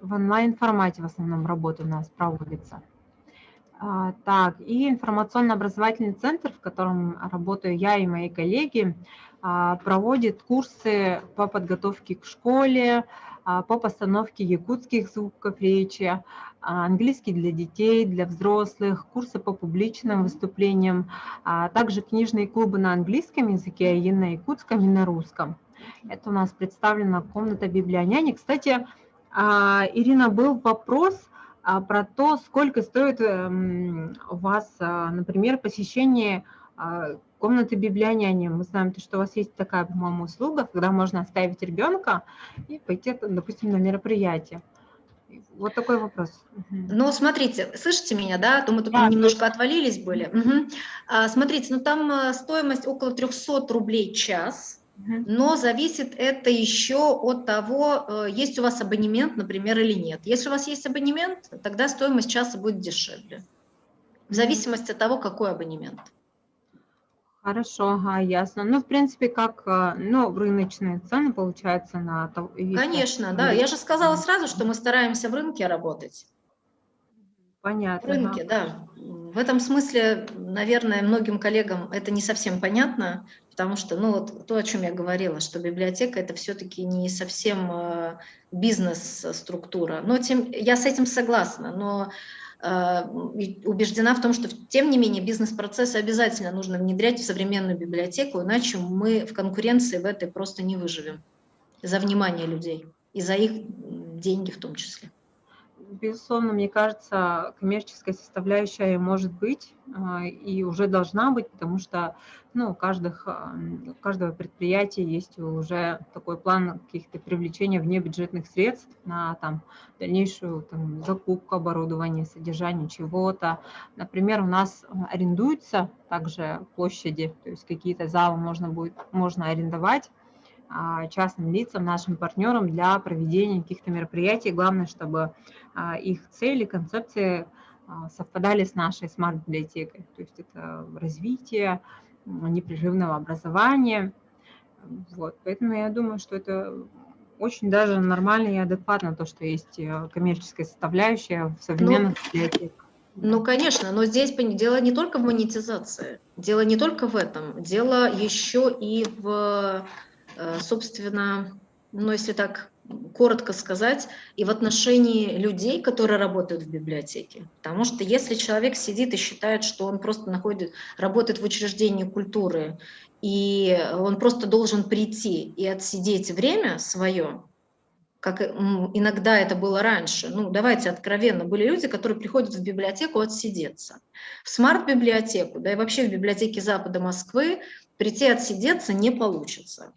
онлайн-формате в основном работа у нас проводится. Так, и информационно-образовательный центр, в котором работаю я и мои коллеги, проводит курсы по подготовке к школе, по постановке якутских звуков речи, английский для детей, для взрослых, курсы по публичным выступлениям, также книжные клубы на английском языке и на якутском, и на русском. Это у нас представлена комната библионяни. Кстати, Ирина, был вопрос про то, сколько стоит у вас, например, посещение комнаты библионяни. Мы знаем, что у вас есть такая, по-моему, услуга, когда можно оставить ребенка и пойти, допустим, на мероприятие. Вот такой вопрос. Ну, смотрите, слышите меня, да? То мы тут немножко отвалились были. Смотрите, ну там стоимость около 300 рублей час, но зависит это еще от того, есть у вас абонемент, например, или нет. Если у вас есть абонемент, тогда стоимость часа будет дешевле, в зависимости от того, какой абонемент. Хорошо, ясно. Ну, в принципе, как, ну, рыночные цены, получается, на... Конечно, да. Я же сказала сразу, что мы стараемся в рынке работать. Понятно. В рынке, да. В этом смысле, наверное, многим коллегам это не совсем понятно, потому что, ну, вот то, о чем я говорила, что библиотека – это все-таки не совсем бизнес-структура. Но я с этим согласна, но убеждена в том, что, тем не менее, бизнес-процессы обязательно нужно внедрять в современную библиотеку, иначе мы в конкуренции в этой просто не выживем за внимание людей и за их деньги в том числе. Безусловно, мне кажется, коммерческая составляющая может быть и уже должна быть, потому что ну, у каждого предприятия есть уже такой план каких-то привлечения внебюджетных средств на дальнейшую закупку оборудования, содержание чего-то. Например, у нас арендуются также площади, то есть какие-то залы можно арендовать частным лицам, нашим партнерам для проведения каких-то мероприятий. Главное, чтобы их цели, концепции совпадали с нашей смарт-библиотекой. То есть это развитие непрерывного образования. Вот. Поэтому я думаю, что это очень даже нормально и адекватно, то, что есть коммерческая составляющая в современных библиотеках. Ну, конечно, но здесь дело не только в монетизации, дело не только в этом, дело еще и в, собственно, ну, если так коротко сказать, и в отношении людей, которые работают в библиотеке. Потому что если человек сидит и считает, что он просто работает в учреждении культуры, и он просто должен прийти и отсидеть время свое, как иногда это было раньше. Ну, давайте откровенно, были люди, которые приходят в библиотеку отсидеться. В смарт-библиотеку, да и вообще в библиотеке Запада Москвы прийти отсидеться не получится.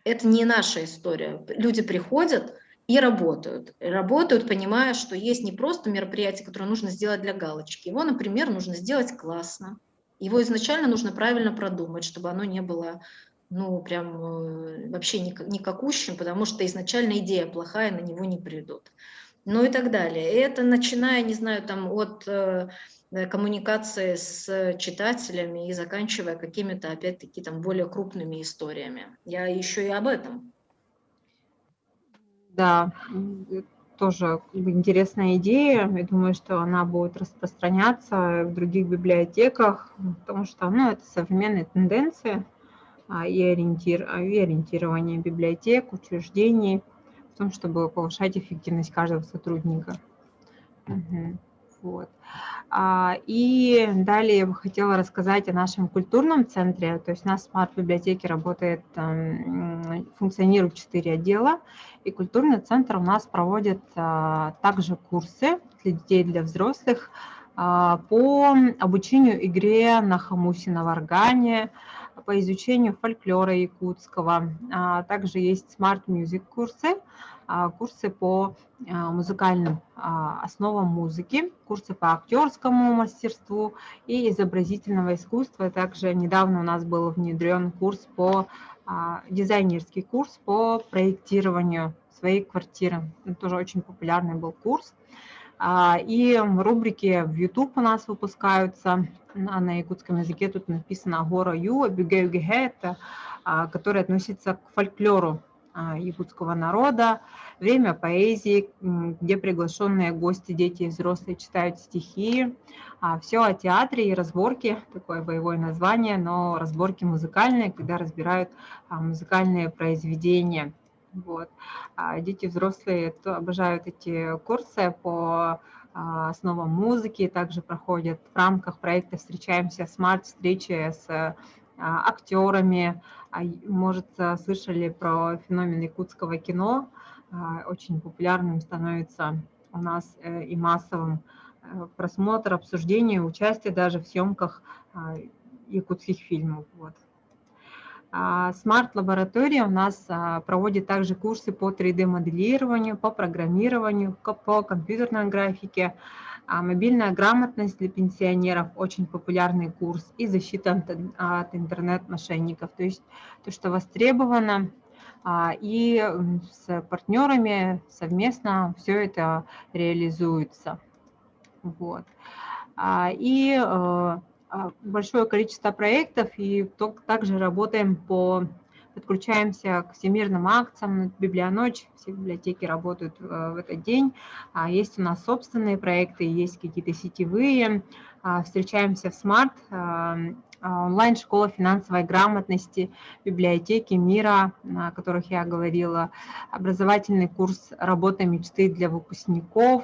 Это не наша история. Люди приходят и работают. Работают, понимая, что есть не просто мероприятие, которое нужно сделать для галочки. Его, например, нужно сделать классно. Его изначально нужно правильно продумать, чтобы оно не было ну, прям вообще никакущим, потому что изначально идея плохая, на него не придут. Ну и так далее. И это начиная, не знаю, там от коммуникации с читателями и заканчивая какими-то, опять-таки, там более крупными историями. Я еще и об этом. Да, тоже интересная идея. Я думаю, что она будет распространяться в других библиотеках, потому что ну, это современные тенденции и ориентирование библиотек, учреждений в том, чтобы повышать эффективность каждого сотрудника. Вот. И далее я бы хотела рассказать о нашем культурном центре. То есть у нас в смарт-библиотеке функционирует 4 отдела, и культурный центр у нас проводит также курсы для детей и для взрослых по обучению игре на хомусе, на варгане, по изучению фольклора якутского. Также есть Smart Music курсы, курсы по музыкальным основам музыки, курсы по актерскому мастерству и изобразительного искусства. Также недавно у нас был внедрен дизайнерский курс по проектированию своей квартиры. Это тоже очень популярный был курс. И рубрики в YouTube у нас выпускаются на якутском языке. Тут написано «Агора Ю», «Бюгэ-Югэ», которые относятся к фольклору якутского народа, «Время поэзии», где приглашенные гости, дети и взрослые читают стихи. Все о театре и разборки, такое боевое название, но разборки музыкальные, когда разбирают музыкальные произведения. Вот. Дети взрослые обожают эти курсы по основам музыки, также проходят в рамках проекта «Встречаемся смарт-встречи» с актерами. Может, слышали про феномен якутского кино, очень популярным становится у нас и массовым просмотр, обсуждение, участие даже в съемках якутских фильмов. Вот. Смарт-лаборатория у нас проводит также курсы по 3D-моделированию, по программированию, по компьютерной графике, мобильная грамотность для пенсионеров, очень популярный курс, и защита от интернет-мошенников. То есть то, что востребовано, и с партнерами совместно все это реализуется. Вот. И большое количество проектов, и также работаем подключаемся к всемирным акциям, Библионочь, все библиотеки работают в этот день. Есть у нас собственные проекты, есть какие-то сетевые, встречаемся в Smart, онлайн-школа финансовой грамотности, библиотеки мира, о которых я говорила, образовательный курс «Работа мечты» для выпускников.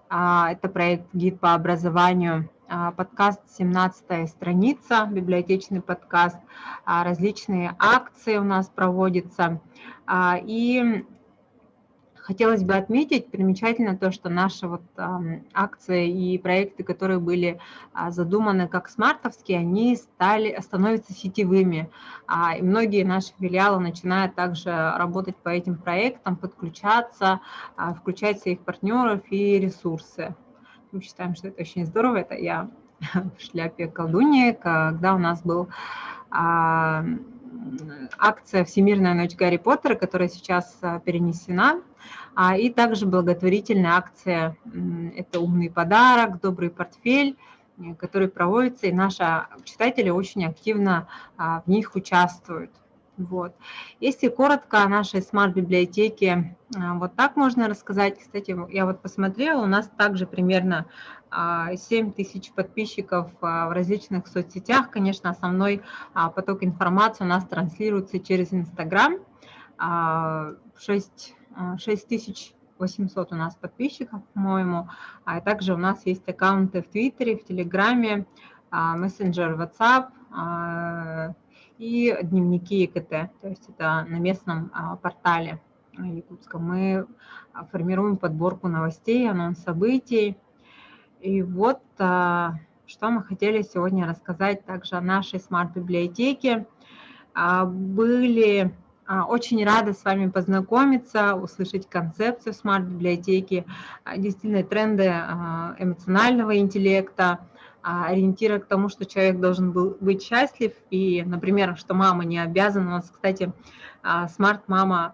Это проект «Гид по образованию», подкаст «17-я страница», библиотечный подкаст, различные акции у нас проводятся. И хотелось бы отметить, примечательно то, что наши акции и проекты, которые были задуманы как смартовские, они становятся сетевыми. И многие наши филиалы начинают также работать по этим проектам, подключаться, включать своих партнеров и ресурсы. Мы считаем, что это очень здорово. Это я в шляпе колдуньи, когда у нас был акция «Всемирная ночь Гарри Поттера», которая сейчас перенесена, и также благотворительная акция «Это умный подарок», «Добрый портфель», который проводится, и наши читатели очень активно в них участвуют. Вот. Если коротко о нашей смарт-библиотеке, вот так можно рассказать. Кстати, я вот посмотрела, у нас также примерно 7 тысяч подписчиков в различных соцсетях. Конечно, основной поток информации у нас транслируется через Инстаграм. 6800 у нас подписчиков, по-моему. А также у нас есть аккаунты в Твиттере, в Телеграме, мессенджер WhatsApp и дневники ЕКТ. То есть это на местном портале якутском. Мы формируем подборку новостей, анонс событий. И вот что мы хотели сегодня рассказать также о нашей смарт-библиотеке. Были очень рады с вами познакомиться, услышать концепцию смарт-библиотеки, действительно тренды эмоционального интеллекта, ориентиры к тому, что человек должен был быть счастлив, и, например, что мама не обязана. У нас, кстати, смарт-мама,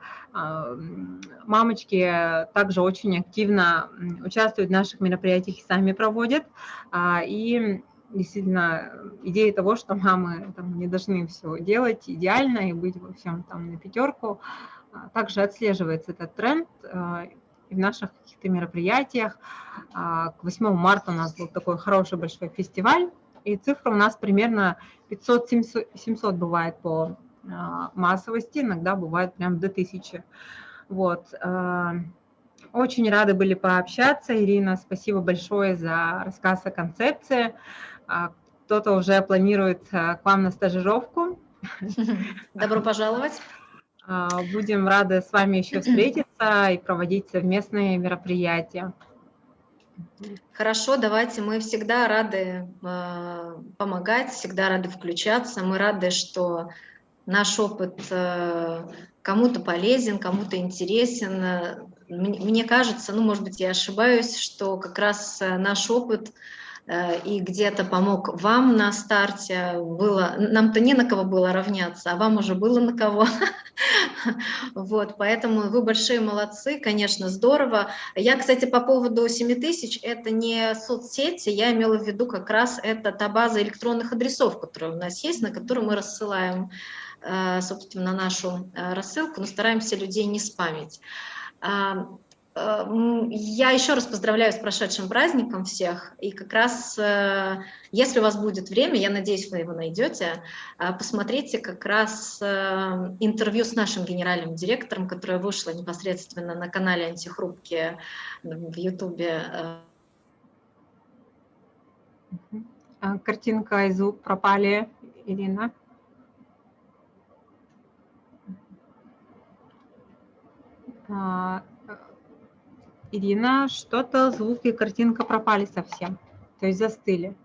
мамочки также очень активно участвуют в наших мероприятиях и сами проводят. И действительно идея того, что мамы не должны все делать идеально и быть во всем на пятерку, также отслеживается этот тренд и в наших каких-то мероприятиях. К 8 марта у нас был такой хороший большой фестиваль, и цифра у нас примерно 500-700 бывает по массовости, иногда бывает прям до 1000. Вот. Очень рады были пообщаться. Ирина, спасибо большое за рассказ о концепции. Кто-то уже планирует к вам на стажировку. Добро пожаловать. Будем рады с вами еще встретиться и проводить совместные мероприятия. Хорошо, давайте. Мы всегда рады помогать, всегда рады включаться. Мы рады, что наш опыт кому-то полезен, кому-то интересен. Мне кажется, может быть, я ошибаюсь, что как раз наш опыт и где-то помог вам на старте. Нам-то не на кого было равняться, а вам уже было на кого. Вот, поэтому вы большие молодцы, конечно, здорово. Я, кстати, по поводу 7000, это не соцсети, я имела в виду как раз это та база электронных адресов, которая у нас есть, на которую мы рассылаем, собственно, нашу рассылку, но стараемся людей не спамить. Я еще раз поздравляю с прошедшим праздником всех, и как раз, если у вас будет время, я надеюсь, вы его найдете, посмотрите как раз интервью с нашим генеральным директором, которое вышло непосредственно на канале «Антихрупкие» в Ютубе. Картинка и звук пропали, Ирина. Ирина, что-то звук и картинка пропали совсем, то есть застыли.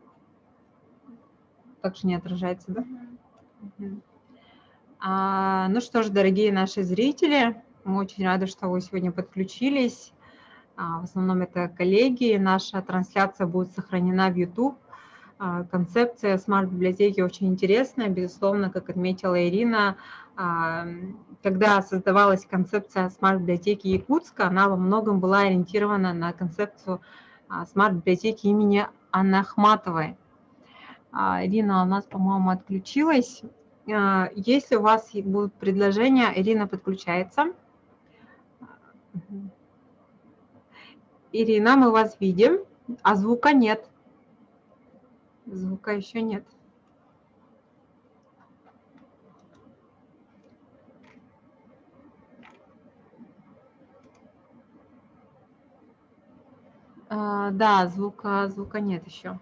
Так же не отражается, да? Ну что ж, дорогие наши зрители, мы очень рады, что вы сегодня подключились. В основном это коллеги. Наша трансляция будет сохранена в YouTube. Концепция смарт-библиотеки очень интересная, безусловно, как отметила Ирина. Когда создавалась концепция смарт-библиотеки Якутска, она во многом была ориентирована на концепцию смарт-библиотеки имени Анны Ахматовой. Ирина у нас, по-моему, отключилась. Если у вас будут предложения, Ирина подключается. Ирина, мы вас видим, а звука нет. Звука еще нет. Да, звука нет еще.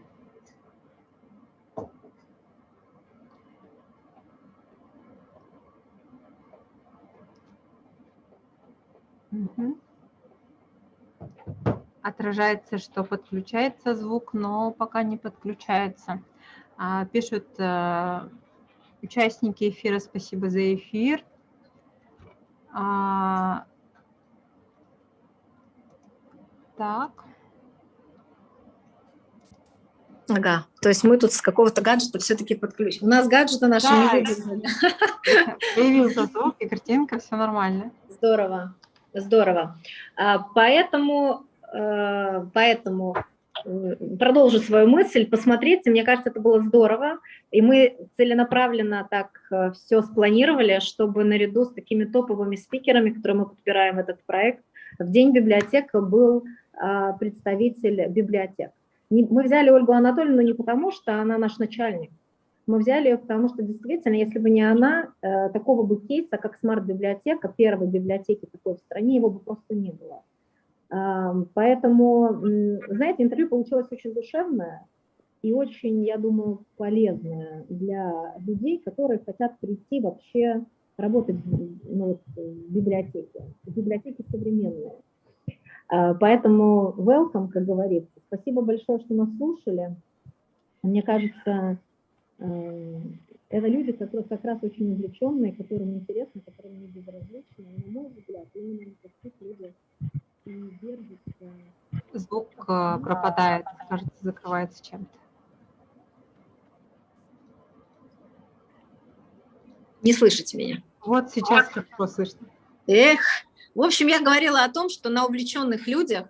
Мгм. Отражается, что подключается звук, но пока не подключается. Пишут участники эфира, спасибо за эфир. Так. Ага, то есть мы тут с какого-то гаджета все-таки подключим. У нас гаджеты наши Да, не выдержали. появился звук и картинка, все нормально. Здорово, здорово. Поэтому продолжу свою мысль. Посмотрите, мне кажется, это было здорово. И мы целенаправленно так все спланировали, чтобы наряду с такими топовыми спикерами, которые мы подбираем этот проект, в День библиотек был представитель библиотек. Мы взяли Ольгу Анатольевну не потому, что она наш начальник. Мы взяли ее, потому что действительно, если бы не она, такого бы кейса, как смарт-библиотека, первой библиотеки такой в стране, его бы просто не было. Поэтому, знаете, интервью получилось очень душевное и очень, я думаю, полезное для людей, которые хотят прийти вообще работать в библиотеке. Библиотеки современные. Поэтому welcome, как говорится. Спасибо большое, что нас слушали. Мне кажется, это люди, которые как раз очень увлеченные, которым интересно, которым не безразлично. И, на мой взгляд, именно таких люди и держатся. Звук пропадает, кажется, закрывается чем-то. Не слышите меня? Вот сейчас хорошо слышно. Эх, в общем, я говорила о том, что на увлеченных людях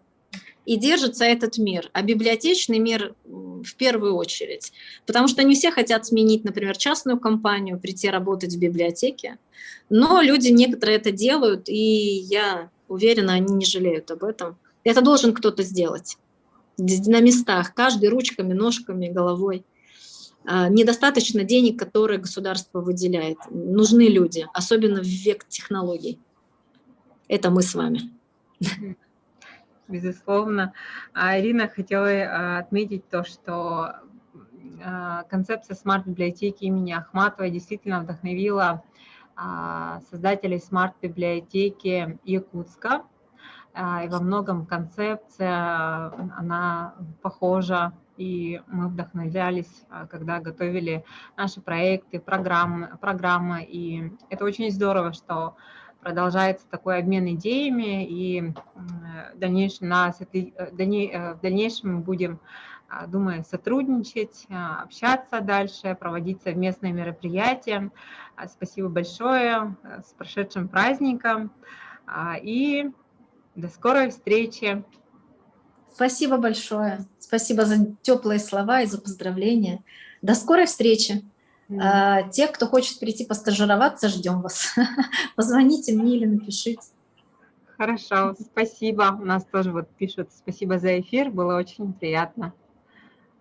и держится этот мир, а библиотечный мир в первую очередь. Потому что не все хотят сменить, например, частную компанию, прийти работать в библиотеке, но люди некоторые это делают, и я уверена, они не жалеют об этом. Это должен кто-то сделать на местах, каждый ручками, ножками, головой. Недостаточно денег, которые государство выделяет. Нужны люди, особенно в век технологий. Это мы с вами. Безусловно. Ирина, хотела отметить то, что концепция смарт-библиотеки имени Ахматовой действительно вдохновила создателей смарт-библиотеки Якутска. И во многом концепция, она похожа, и мы вдохновлялись, когда готовили наши проекты, программы, и это очень здорово, что продолжается такой обмен идеями, и в дальнейшем мы будем, думаю, сотрудничать, общаться дальше, проводить совместные мероприятия. Спасибо большое, с прошедшим праздником, и до скорой встречи. Спасибо большое. Спасибо за теплые слова и за поздравления. До скорой встречи. Те, кто хочет прийти постажироваться, ждем вас. Позвоните мне или напишите. Хорошо, спасибо. У нас тоже вот пишут: спасибо за эфир, было очень приятно.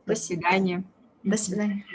До свидания. До свидания.